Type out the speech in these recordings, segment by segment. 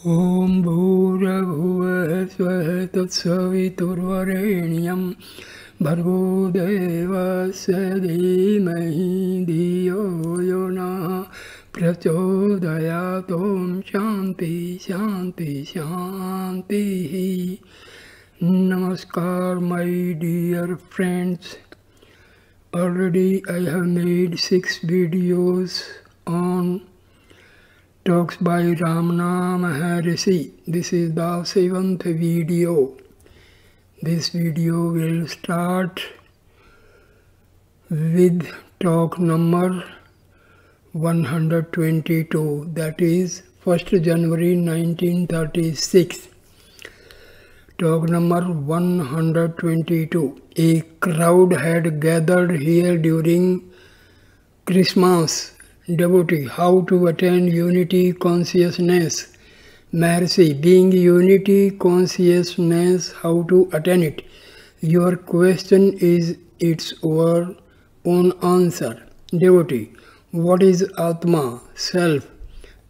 Om Bhurabhuva Svah Tatsaviturvarenyam Bhargo Devasya Dhimahi Dhiyo Yona Prachodhayatom Shanti Shanti Shanti. Namaskar, my dear friends. Already I have made 6 videos on talks by Ramana Maharhshi. This is the 7th video. This video will start with talk number 122, that is 1st January 1936. Talk number 122. A crowd had gathered here during Christmas. Devotee, how to attain unity consciousness. Maharshi, being unity consciousness, how to attain it? Your question is its own answer. Devotee, what is Atma, self,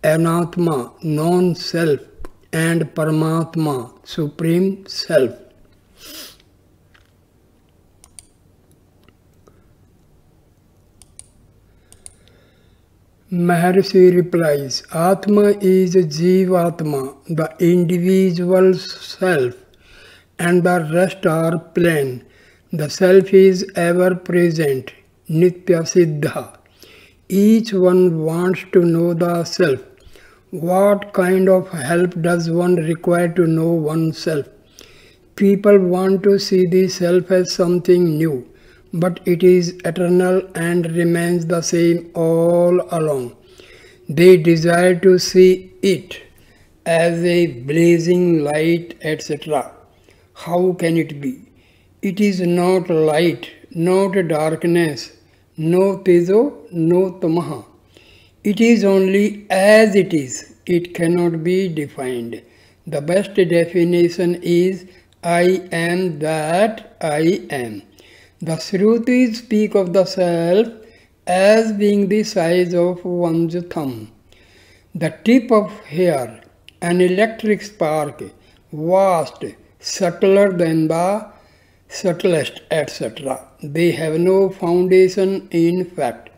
Anatma, non-self, and Paramatma, supreme self? Maharshi replies, Atma is Jivatma, the individual self, and the rest are plain. The self is ever present, Nitya Siddha. Each one wants to know the self. What kind of help does one require to know oneself? People want to see the self as something new, but it is eternal and remains the same all along. They desire to see it as a blazing light, etc. How can it be? It is not light, not darkness, no tejo, no tamaha. It is only as it is. It cannot be defined. The best definition is I am that I am. The Shrutis speak of the self as being the size of one's thumb, the tip of hair, an electric spark, vast, subtler than the subtlest, etc. They have no foundation in fact.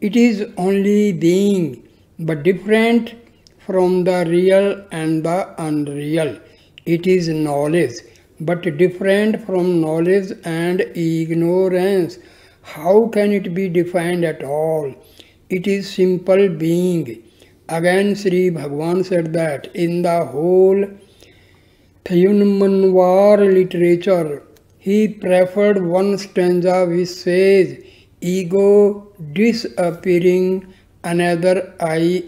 It is only being, but different from the real and the unreal. It is knowledge, but different from knowledge and ignorance. How can it be defined at all? It is simple being. Again, Sri Bhagavan said that in the whole Tamilnadu literature, he preferred one stanza which says, ego disappearing, another I,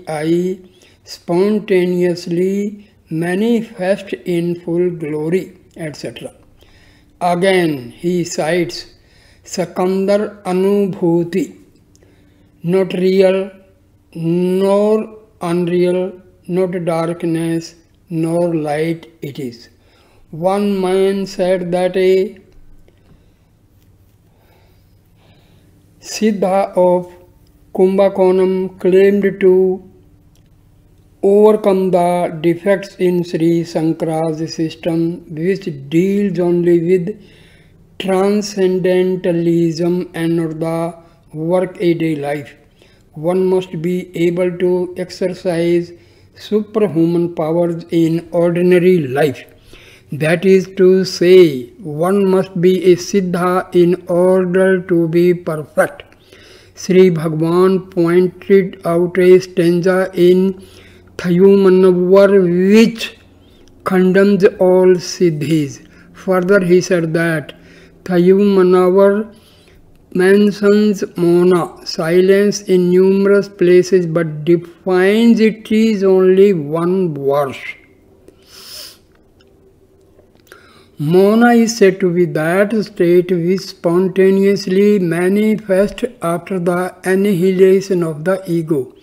spontaneously manifest in full glory, etc. Again, he cites Sakandar Anubhuti, not real, nor unreal, not darkness, nor light it is. One man said that a Siddha of Kumbakonam claimed to overcome the defects in Sri Shankara's system, which deals only with transcendentalism and not the work-a-day life. One must be able to exercise superhuman powers in ordinary life. That is to say, one must be a Siddha in order to be perfect. Sri Bhagavan pointed out a stanza in Tamilnadu which condemns all Siddhis. Further, he said that Tamilnadu mentions Mona, silence, in numerous places, but defines it is only one verse. Mona is said to be that state which spontaneously manifests after the annihilation of the ego.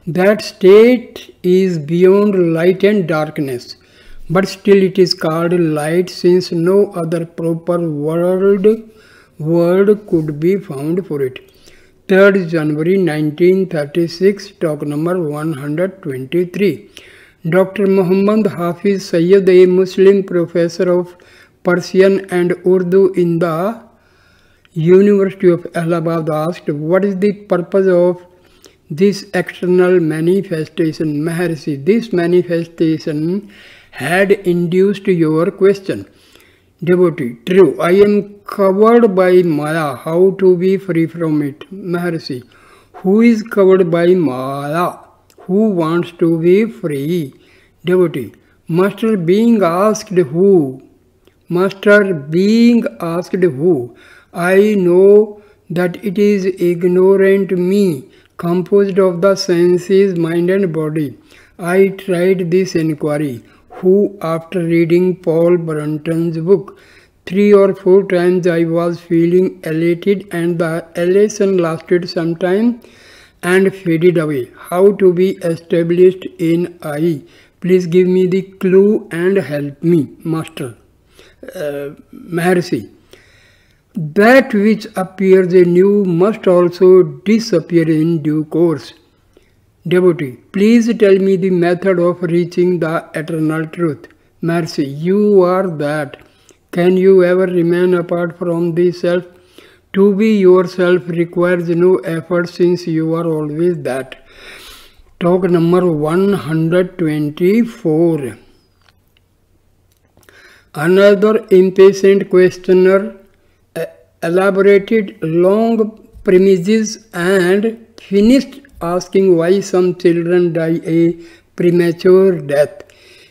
That state is beyond light and darkness, but still it is called light since no other proper word could be found for it. 3rd January 1936, talk number 123. Dr. Muhammad Hafiz Sayyid, a Muslim professor of Persian and Urdu in the University of Allahabad, asked, "What is the purpose of this external manifestation?" Maharshi, this manifestation had induced your question. Devotee, true, I am covered by Maya. How to be free from it? Maharshi, who is covered by Maya? Who wants to be free? Devotee, Master being asked who? Master being asked who? I know that it is ignorant me, composed of the senses, mind and body. I tried this inquiry. Who, after reading Paul Brunton's book 3 or 4 times, I was feeling elated and the elation lasted some time and faded away. How to be established in I? Please give me the clue and help me, Master. Maharshi, that which appears new must also disappear in due course. Devotee, please tell me the method of reaching the eternal truth. Maharshi, you are that. Can you ever remain apart from the self? To be yourself requires no effort since you are always that. Talk number 124. Another impatient questioner elaborated long premises and finished asking why some children die a premature death.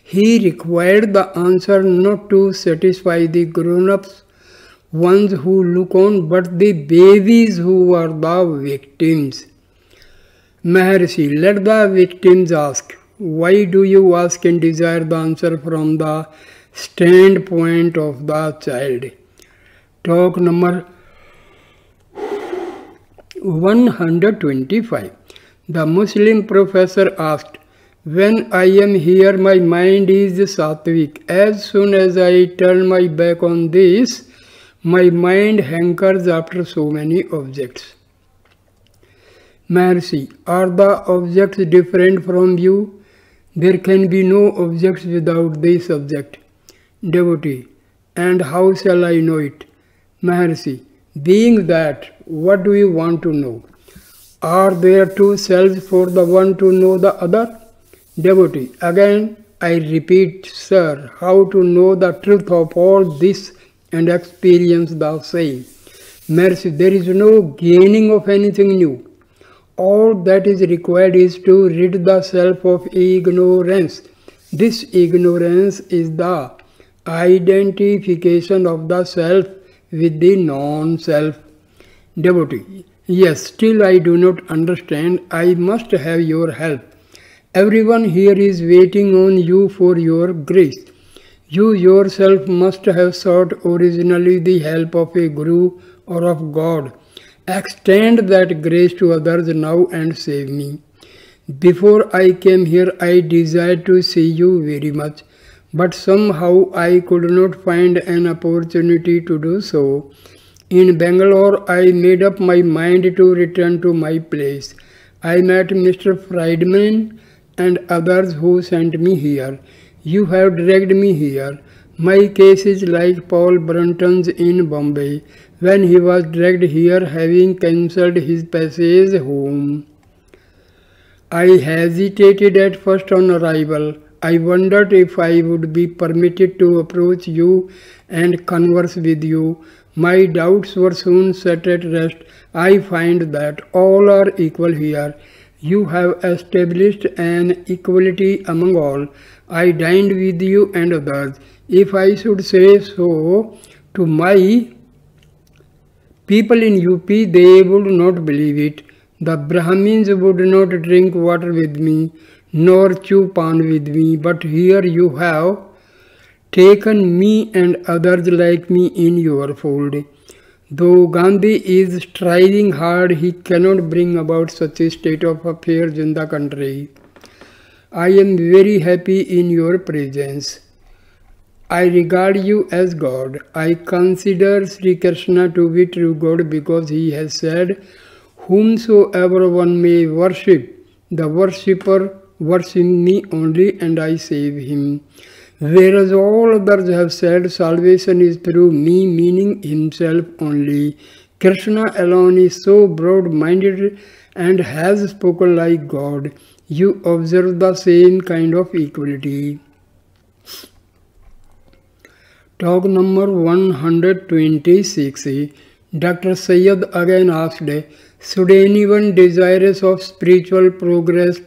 He required the answer not to satisfy the grown-ups, ones who look on, but the babies who are the victims. Maharshi, let the victims ask. Why do you ask and desire the answer from the standpoint of the child? Talk number 125. The Muslim professor asked, when I am here, my mind is sattvic. As soon as I turn my back on this, my mind hankers after so many objects. Maharshi, are the objects different from you? There can be no objects without the subject. Devotee, and how shall I know it? Maharshi, being that, what do you want to know? Are there two selves for the one to know the other? Devotee, again I repeat, sir, how to know the truth of all this and experience the same? Maharshi, there is no gaining of anything new. All that is required is to rid the self of ignorance. This ignorance is the identification of the self with the non-self. Devotee, yes, still I do not understand. I must have your help. Everyone here is waiting on you for your grace. You yourself must have sought originally the help of a Guru or of God. Extend that grace to others now and save me. Before I came here, I desired to see you very much, but somehow I could not find an opportunity to do so. In Bangalore, I made up my mind to return to my place. I met Mr. Friedman and others who sent me here. You have dragged me here. My case is like Paul Brunton's in Bombay, when he was dragged here having cancelled his passage home. I hesitated at first on arrival. I wondered if I would be permitted to approach you and converse with you. My doubts were soon set at rest. I find that all are equal here. You have established an equality among all. I dined with you and others. If I should say so to my people in UP, they would not believe it. The Brahmins would not drink water with me, nor chew pan with me, but here you have taken me and others like me in your fold. Though Gandhi is striving hard, he cannot bring about such a state of affairs in the country. I am very happy in your presence. I regard you as God. I consider Sri Krishna to be true God because he has said, whomsoever one may worship, the worshipper worship me only and I save him. Whereas all others have said salvation is through me, meaning himself only. Krishna alone is so broad-minded and has spoken like God. You observe the same kind of equality. Talk number 126. Dr. Syed again asked, should anyone desirous of spiritual progress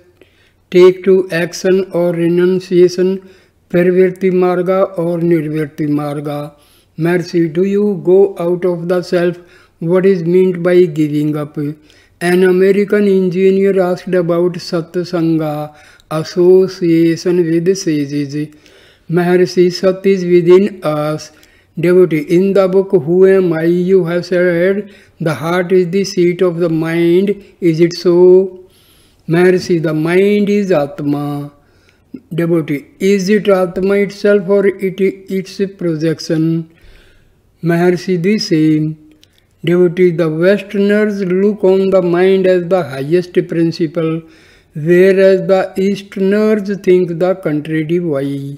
take to action or renunciation, Parvirti Marga or Nirvirti Marga? Maharshi, do you go out of the self? What is meant by giving up? An American engineer asked about Satsanga, association with sages. Maharshi, Sat is within us. Devotee, in the book Who Am I, you have said the heart is the seat of the mind. Is it so? Maharshi, the mind is Atma. Devotee, is it Atma itself or its projection? Maharshi, the same. Devotee, the Westerners look on the mind as the highest principle, whereas the Easterners think the contrary. Why?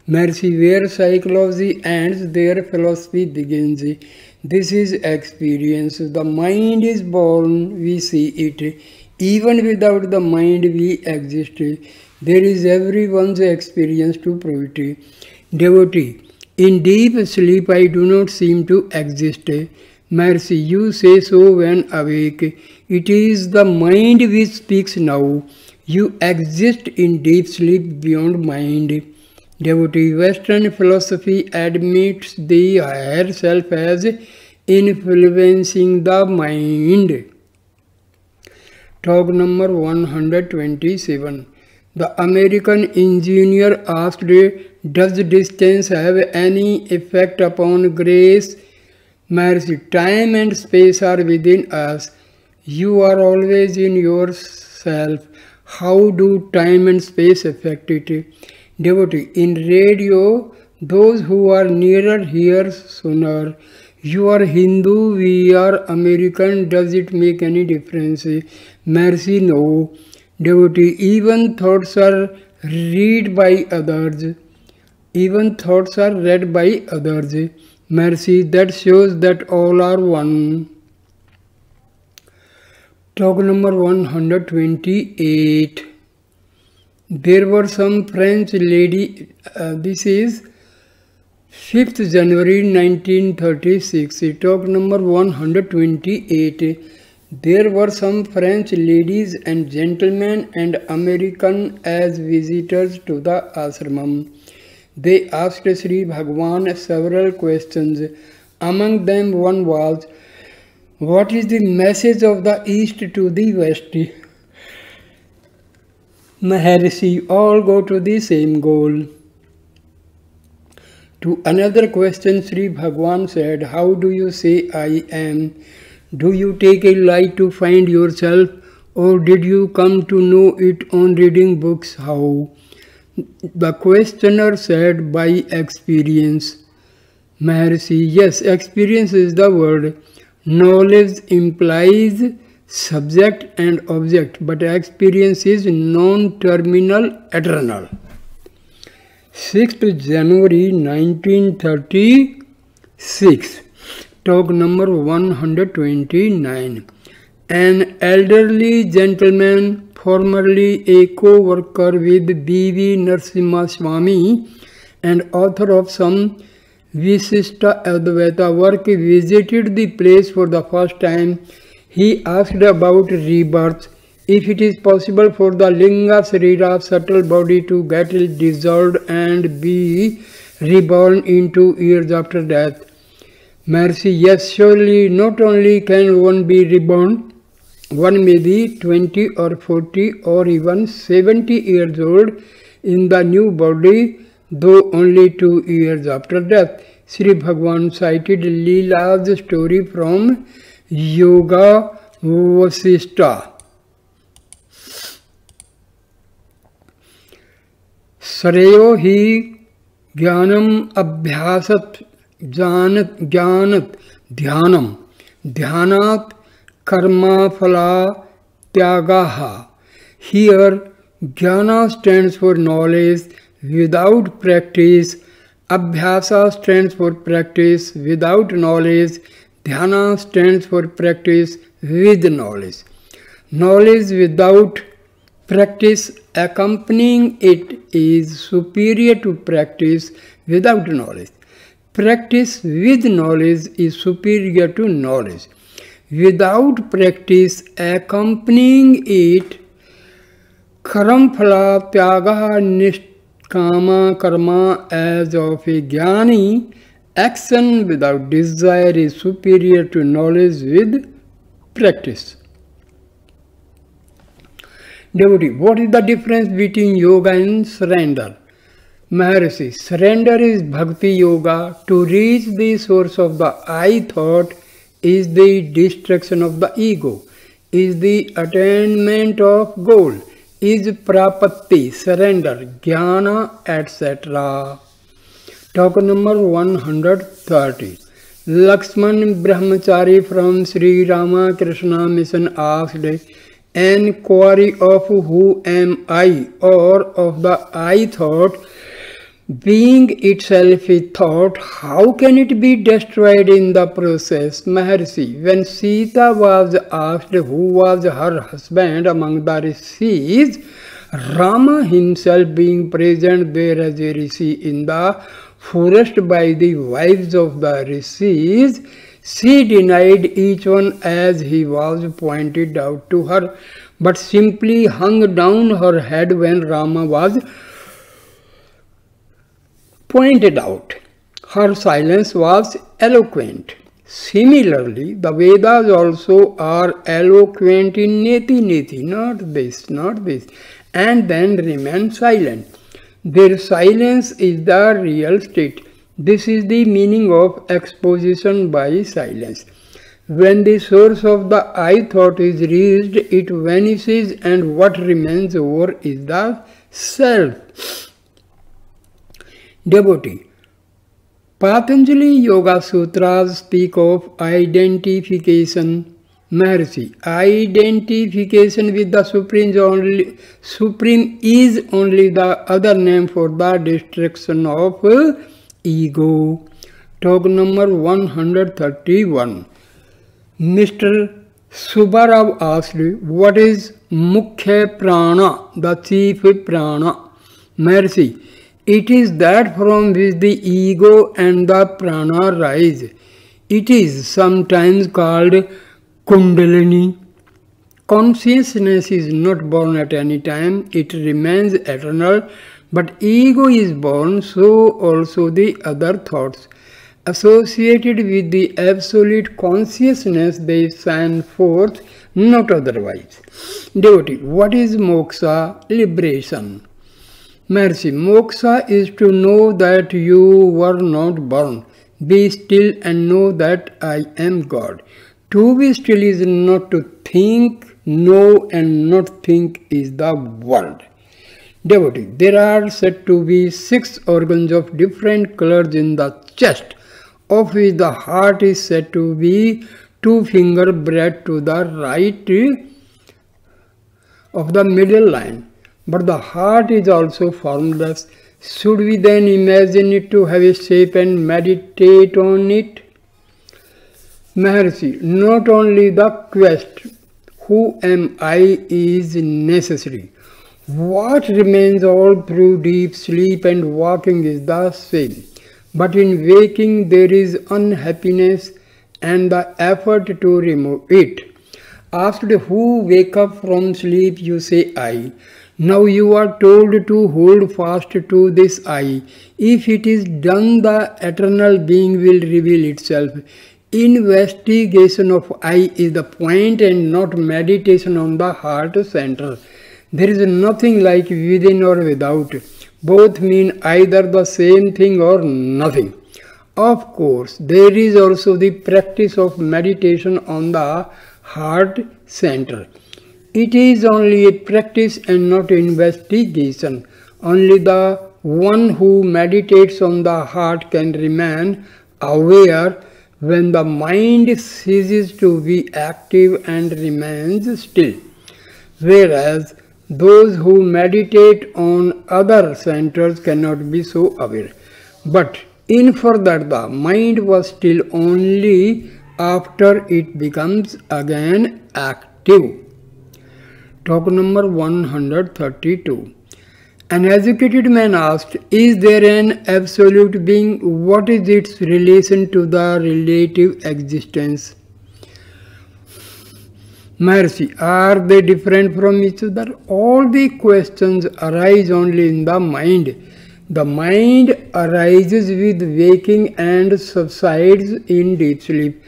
Maharshi, where psychology ends, there philosophy begins. This is experience. The mind is born, we see it. Even without the mind, we exist. There is everyone's experience to prove it. Devotee, in deep sleep I do not seem to exist. Maharshi, you say so when awake. It is the mind which speaks now. You exist in deep sleep beyond mind. Devotee, Western philosophy admits the higher self as influencing the mind. Talk number 127. The American engineer asked, does distance have any effect upon grace? Maharshi, time and space are within us. You are always in yourself. How do time and space affect it? Devotee, in radio, those who are nearer hear sooner. You are Hindu, we are American, does it make any difference? Maharshi, no. Devotee, even thoughts are read by others. Even thoughts are read by others. Maharshi, that shows that all are one. Talk number 128. There were some French lady, this is 5th January 1936, talk number 128. There were some French ladies and gentlemen and American as visitors to the ashramam. They asked Sri Bhagwan several questions. Among them one was, what is the message of the East to the West? Maharshi, all go to the same goal. To another question, Sri Bhagwan said, how do you say I am? Do you take a lie to find yourself, or did you come to know it on reading books? How? The questioner said, by experience. Maharshi, yes, experience is the word. Knowledge implies subject and object, but experience is non-terminal, eternal. 6th January 1936, talk number 129. An elderly gentleman, formerly a co-worker with B.V. Narasimha Swami and author of some Visishta Advaita work, visited the place for the first time. He asked about rebirth, if it is possible for the linga sarira, subtle body, to get dissolved and be reborn into years after death. Maharshi, yes, surely not only can one be reborn, one may be 20 or 40 or even 70 years old in the new body, though only 2 years after death. Sri Bhagwan cited Leela's story from Yoga Vasishta. Sarayo hi jnanam abhyasat jnanat dhyanam dhyanat karma phala tyagaha. Here Jnana stands for knowledge without practice. Abhyasa stands for practice without knowledge. Dhyana stands for practice with knowledge. Knowledge without practice accompanying it is superior to practice without knowledge. Practice with knowledge is superior to knowledge. Without practice accompanying it, karam-phala tyaga nishkama karma as of a jnani, action without desire is superior to knowledge with practice. Devotee, what is the difference between yoga and surrender? Maharshi, surrender is bhakti yoga. To reach the source of the I thought is the destruction of the ego, is the attainment of goal, is prapatti, surrender, jnana, etc. Talk number 130. Lakshman Brahmachari from Sri Ramakrishna Mission asked, an query of who am I or of the I thought, being itself a thought, how can it be destroyed in the process? Maharshi, when Sita was asked who was her husband among the rishis, Rama himself being present there as a rishi in the forest by the wives of the rishis, she denied each one as he was pointed out to her, but simply hung down her head when Rama was pointed out. Her silence was eloquent. Similarly, the Vedas also are eloquent in neti, not this, and then remain silent. Their silence is the real state. This is the meaning of exposition by silence. When the source of the I thought is reached, it vanishes and what remains over is the self. Devotee, Patanjali Yoga Sutras speak of identification. Maharshi, identification with the Supreme is only the other name for the destruction of ego. Talk number 131. Mr. Subbarao asked, what is Mukhya Prana, the chief prana? Maharshi, it is that from which the ego and the prana rise. It is sometimes called Kundalini. Consciousness is not born at any time, it remains eternal, but ego is born, so also the other thoughts. Associated with the absolute consciousness, they shine forth, not otherwise. Devotee, what is moksha? Liberation. Maharshi, moksha is to know that you were not born. Be still and know that I am God. To be still is not to think, know and not think is the world. Devotee, there are said to be 6 organs of different colors in the chest, of which the heart is said to be 2 finger breadth to the right of the middle line. But the heart is also formless. Should we then imagine it to have a shape and meditate on it? Maharshi, not only the quest, who am I, is necessary. What remains all through deep sleep and walking is the same. But in waking there is unhappiness and the effort to remove it. Asked who wake up from sleep, you say I. Now you are told to hold fast to this I. If it is done, the eternal being will reveal itself. Investigation of I is the point and not meditation on the heart center. There is nothing like within or without. Both mean either the same thing or nothing. Of course, there is also the practice of meditation on the heart center. It is only a practice and not investigation. Only the one who meditates on the heart can remain aware when the mind ceases to be active and remains still. Whereas Those who meditate on other centers cannot be so aware. But infer that the mind was still only after it becomes again active. Talk number 132. An educated man asked, is there an absolute being? What is its relation to the relative existence? Maharshi, are they different from each other? All the questions arise only in the mind. The mind arises with waking and subsides in deep sleep.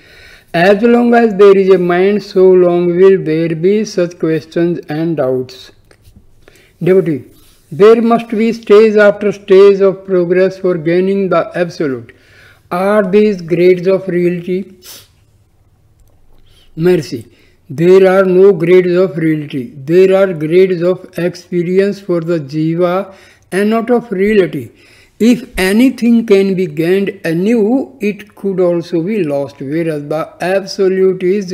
As long as there is a mind, so long will there be such questions and doubts. Devotee, there must be stage after stage of progress for gaining the absolute. Are these grades of reality? Maharshi, there are no grades of reality. There are grades of experience for the jiva and not of reality. If anything can be gained anew, it could also be lost, whereas the absolute is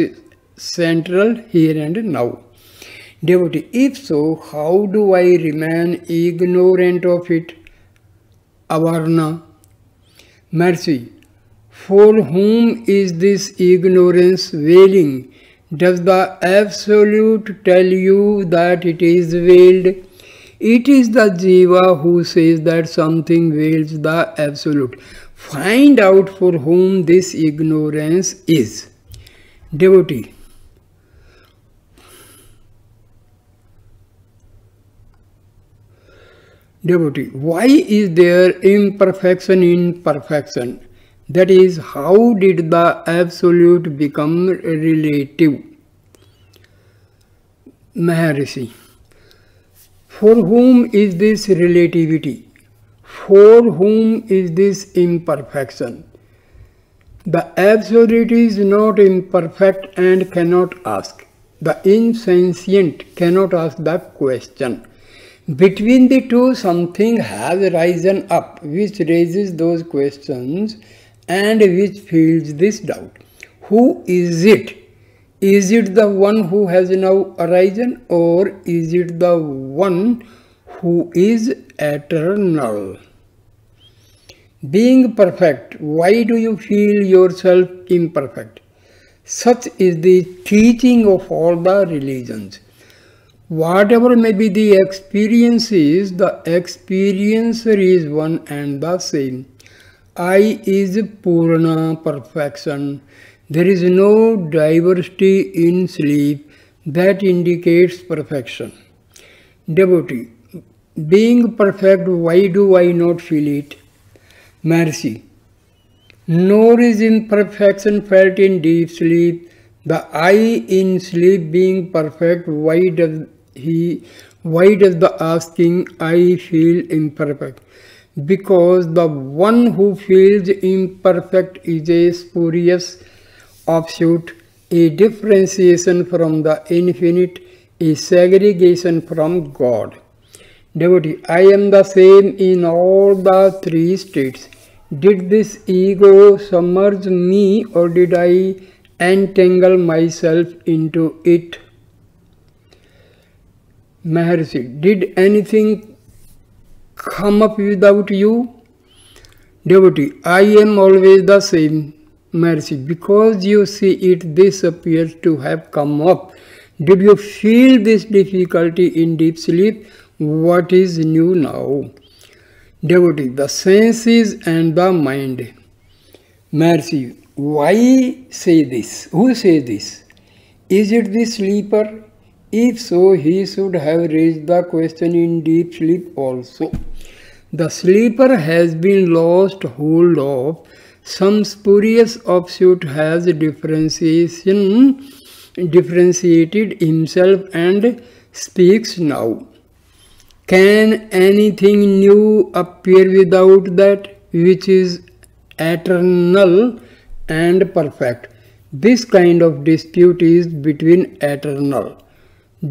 central here and now. Devotee, if so, how do I remain ignorant of it? Avarna. Maharshi, for whom is this ignorance veiling? Does the absolute tell you that it is veiled? It is the jiva who says that something veils the absolute. Find out for whom this ignorance is. Devotee, why is there imperfection in perfection? That is, how did the absolute become relative? Maharshi, for whom is this relativity? For whom is this imperfection? The absolute is not imperfect and cannot ask. The insentient cannot ask the question. Between the two, something has risen up which raises those questions and which fills this doubt. Who is it? Is it the one who has now arisen, or is it the one who is eternal? Being perfect, why do you feel yourself imperfect? Such is the teaching of all the religions. Whatever may be the experiences, the experiencer is one and the same. I is Purna, perfection. There is no diversity in sleep that indicates perfection. Devotee, being perfect, why do I not feel it? Maharshi, nor is imperfection felt in deep sleep. The I in sleep being perfect, why does the asking I feel imperfect? Because the one who feels imperfect is a spurious offshoot, a differentiation from the infinite, a segregation from God. Devotee, I am the same in all the three states. Did this ego submerge me, or did I entangle myself into it? Maharshi, did anything come up without you? Devotee, I am always the same. Maharshi, because you see it, this appears to have come up. Did you feel this difficulty in deep sleep? What is new now? Devotee, the senses and the mind. Maharshi, why say this? Who says this? Is it the sleeper? If so, he should have raised the question in deep sleep also. The sleeper has been lost hold of. Some spurious offshoot has differentiated himself and speaks now. Can anything new appear without that which is eternal and perfect? This kind of dispute is between eternal.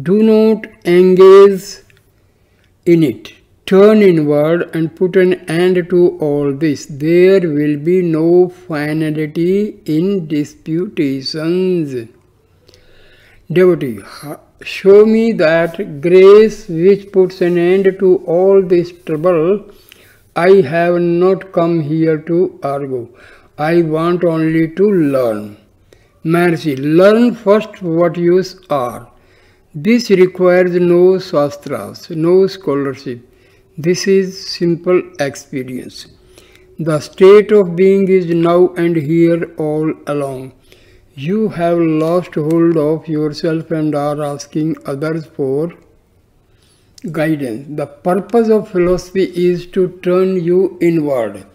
Do not engage in it. Turn inward and put an end to all this. There will be no finality in disputations. Devotee, show me that grace which puts an end to all this trouble. I have not come here to argue. I want only to learn. Maharshi, learn first what you are. This requires no shastras, no scholarship. This is simple experience. The state of being is now and here all along. You have lost hold of yourself and are asking others for guidance. The purpose of philosophy is to turn you inward.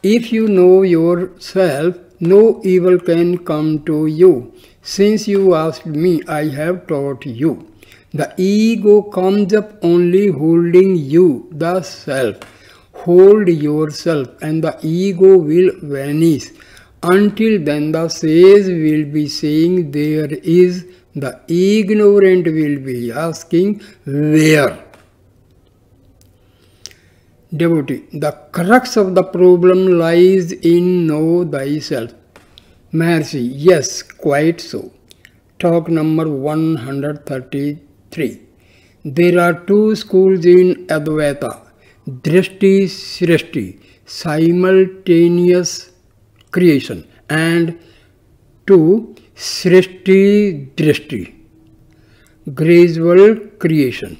If you know yourself, no evil can come to you. Since you asked me, I have taught you. The ego comes up only holding you, the self. Hold yourself and the ego will vanish. Until then the sage will be saying there is, the ignorant will be asking where. Devotee, the crux of the problem lies in know thyself. Maharshi, yes, quite so. Talk number 133. There are two schools in Advaita, Drishti Srishti, simultaneous creation, and two, Srishti Drishti, gradual creation.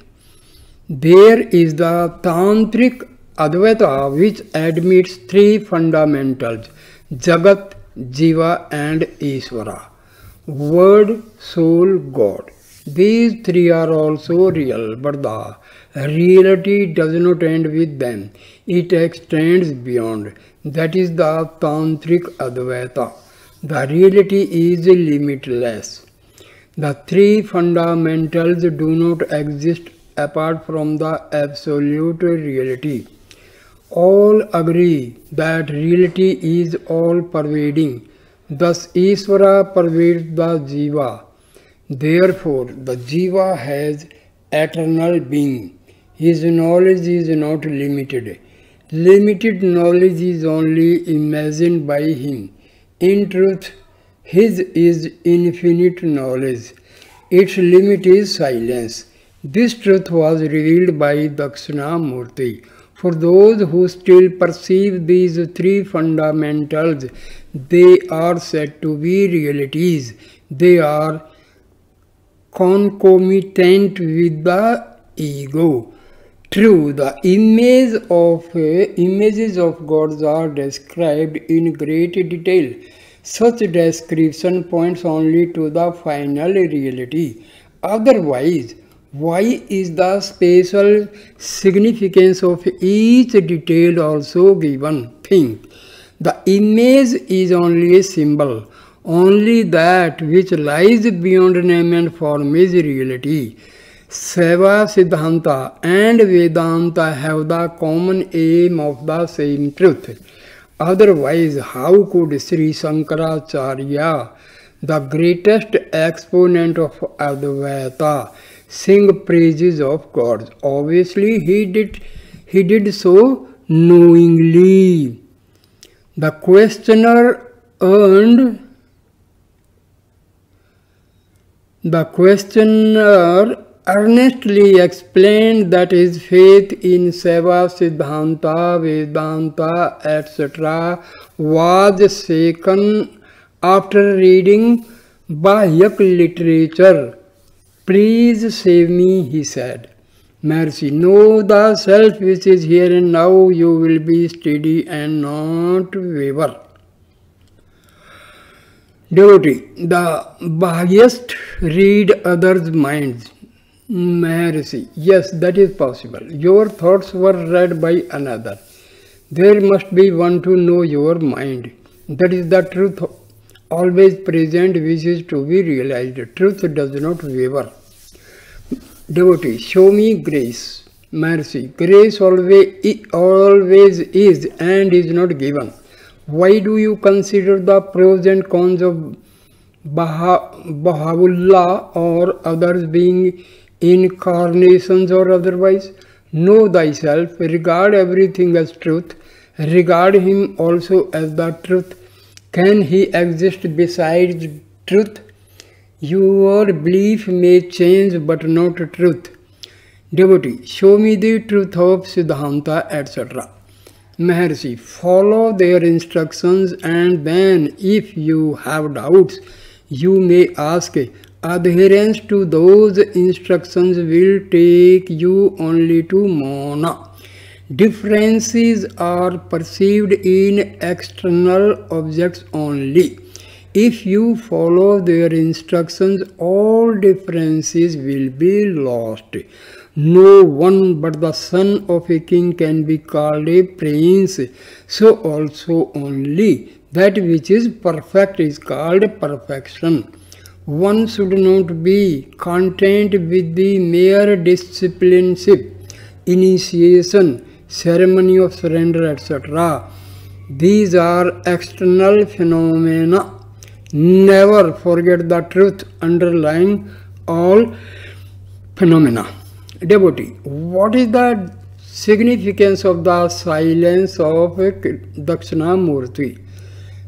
There is the Tantric Advaita which admits three fundamentals, Jagat, Jiva and Ishvara, Word, Soul, God. These three are also real, but the reality does not end with them. It extends beyond. That is the Tantric Advaita. The reality is limitless. The three fundamentals do not exist apart from the absolute reality. All agree that reality is all-pervading. Thus, Ishvara pervades the Jiva. Therefore, the Jiva has eternal being. His knowledge is not limited. Limited knowledge is only imagined by him. In truth, his is infinite knowledge. Its limit is silence. This truth was revealed by Dakshinamurti. For those who still perceive these three fundamentals, they are said to be realities. They are concomitant with the ego. True, the images of gods are described in great detail. Such description points only to the final reality. Otherwise, why is the spatial significance of each detail also given? Think. The image is only a symbol. Only that which lies beyond name and form is reality. Seva Siddhanta and Vedanta have the common aim of the same truth. Otherwise, how could Sri Shankaracharya, the greatest exponent of Advaita, sing praises of gods? Obviously, he did so knowingly. The questioner earnestly explained that his faith in Seva, Siddhanta, Vedanta, etc. was shaken after reading Bahyak literature. Please save me, he said. Maharshi, know the self which is here and now. You will be steady and not waver. Devotee, the Bahyast read others' minds. Maharshi, yes, that is possible. Your thoughts were read by another. There must be one to know your mind. That is the truth always present which is to be realized. Truth does not waver. Devotee, show me grace. Maharshi, grace always is and is not given. Why do you consider the pros and cons of Baha'u'llah or others being incarnations or otherwise? Know thyself, regard everything as truth, regard him also as the truth. Can he exist besides truth? Your belief may change but not truth. Devotee, show me the truth of Siddhanta, etc. Maharshi, follow their instructions, and then if you have doubts, you may ask. Adherence to those instructions will take you only to Mona. Differences are perceived in external objects only. If you follow their instructions, all differences will be lost. No one but the son of a king can be called a prince. So also only that which is perfect is called perfection. One should not be content with the mere discipleship, initiation, ceremony of surrender, etc. These are external phenomena. Never forget the truth underlying all phenomena. Devotee, what is the significance of the silence of Dakshinamurti?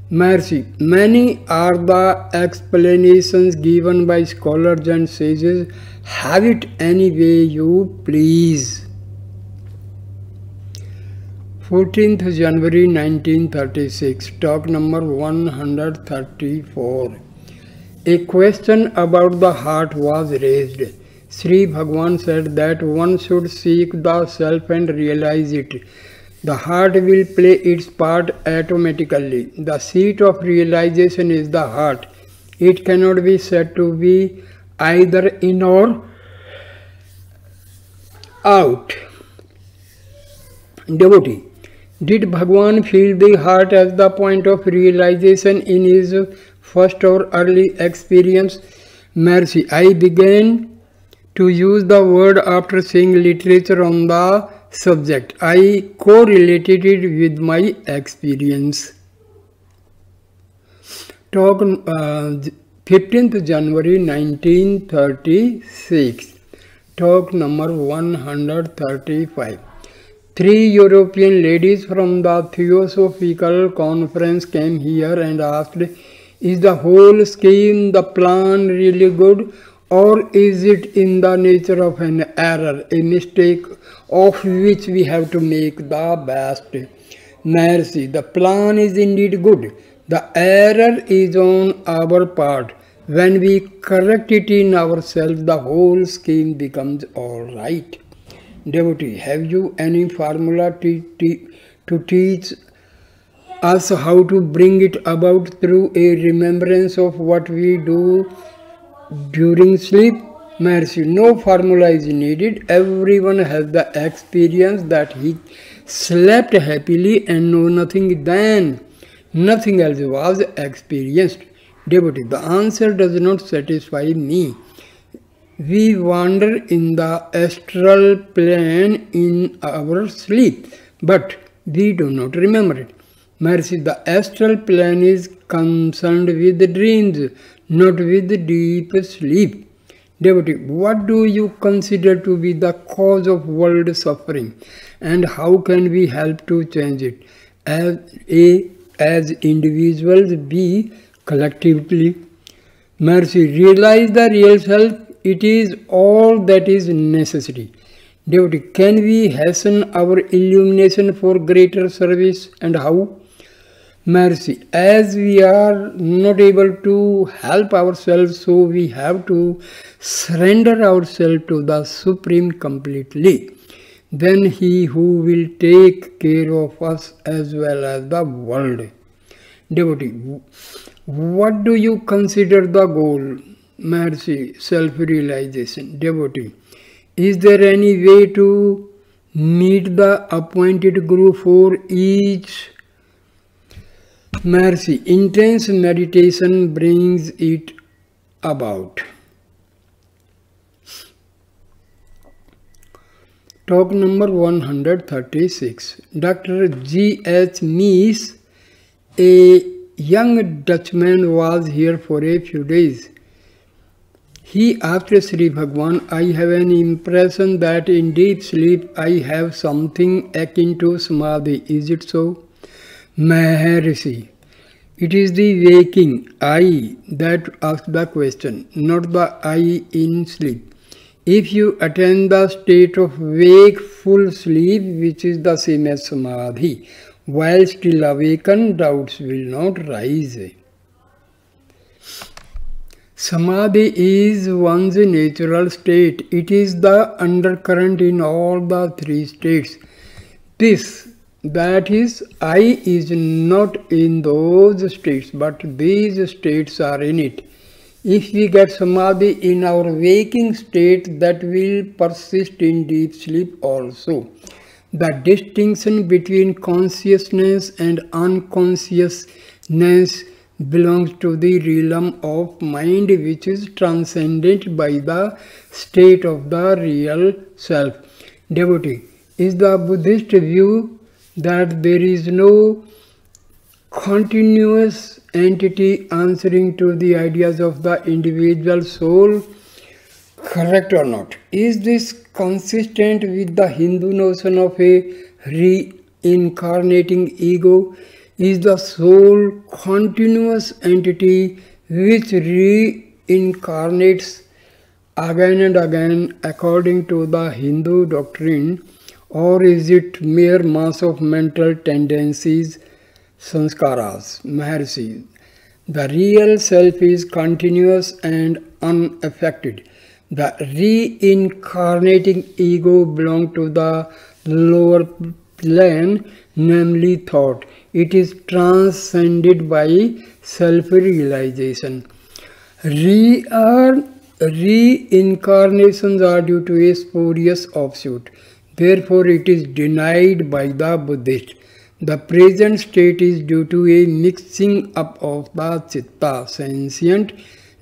Maharshi, many are the explanations given by scholars and sages. Have it any way you please. 14th January 1936, talk number 134. A question about the heart was raised. Sri Bhagavan said that one should seek the self and realize it. The heart will play its part automatically. The seat of realization is the heart. It cannot be said to be either in or out. Devotee, did Bhagavan feel the heart as the point of realization in his first or early experience? Maharshi, I began to use the word after seeing literature on the subject. I correlated it with my experience. Talk 15th January 1936. Talk number 135. 3 European ladies from the Theosophical Conference came here and asked, is the whole scheme, the plan really good, or is it in the nature of an error, a mistake of which we have to make the best? Maharshi, the plan is indeed good. The error is on our part. When we correct it in ourselves, the whole scheme becomes all right. Devotee, have you any formula to teach us how to bring it about through a remembrance of what we do during sleep? Maharshi, no formula is needed. Everyone has the experience that he slept happily and know nothing then. Nothing else was experienced. Devotee, the answer does not satisfy me. We wander in the astral plane in our sleep, but we do not remember it. Maharshi, the astral plane is concerned with dreams, not with deep sleep. Devotee, what do you consider to be the cause of world suffering, and how can we help to change it? As individuals, B, collectively. Maharshi, realize the real self. It is all that is necessary. Devotee, can we hasten our illumination for greater service, and how? Maharshi, as we are not able to help ourselves, so we have to surrender ourselves to the Supreme completely. Then He who will take care of us as well as the world. Devotee, what do you consider the goal? Maharshi, self-realization. Devotee, is there any way to meet the appointed Guru for each? Maharshi, intense meditation brings it about. Talk number 136. Dr. G.H. Mies, a young Dutchman, was here for a few days. He asked Sri Bhagavan, I have an impression that in deep sleep I have something akin to samadhi. Is it so? Maharshi, It is the waking I that asks the question, not the I in sleep. If you attain the state of wakeful sleep, which is the same as samadhi, while still awakened, doubts will not rise. Samadhi is one's natural state. It is the undercurrent in all the three states. That is, I is not in those states, but these states are in it. If we get samadhi in our waking state, that will persist in deep sleep also. The distinction between consciousness and unconsciousness belongs to the realm of mind, which is transcended by the state of the real self. Devotee, is the Buddhist view that there is no continuous entity answering to the ideas of the individual soul correct or not? Is this consistent with the Hindu notion of a reincarnating ego? Is the soul continuous entity which reincarnates again and again according to the Hindu doctrine, or is it mere mass of mental tendencies, sanskaras? Maharshi, the real self is continuous and unaffected. The reincarnating ego belongs to the lower plane, namely thought. It is transcended by self-realization. Reincarnations are due to a spurious offshoot. Therefore, it is denied by the Buddhist. The present state is due to a mixing up of the chitta, sentient,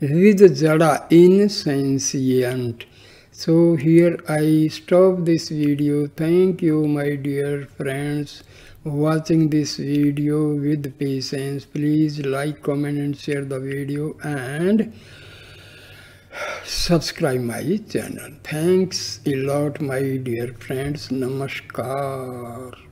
with jada, insentient. So here I stop this video. Thank you, my dear friends, watching this video with patience. Please like, comment and share the video and subscribe my channel. Thanks a lot, my dear friends. Namaskar.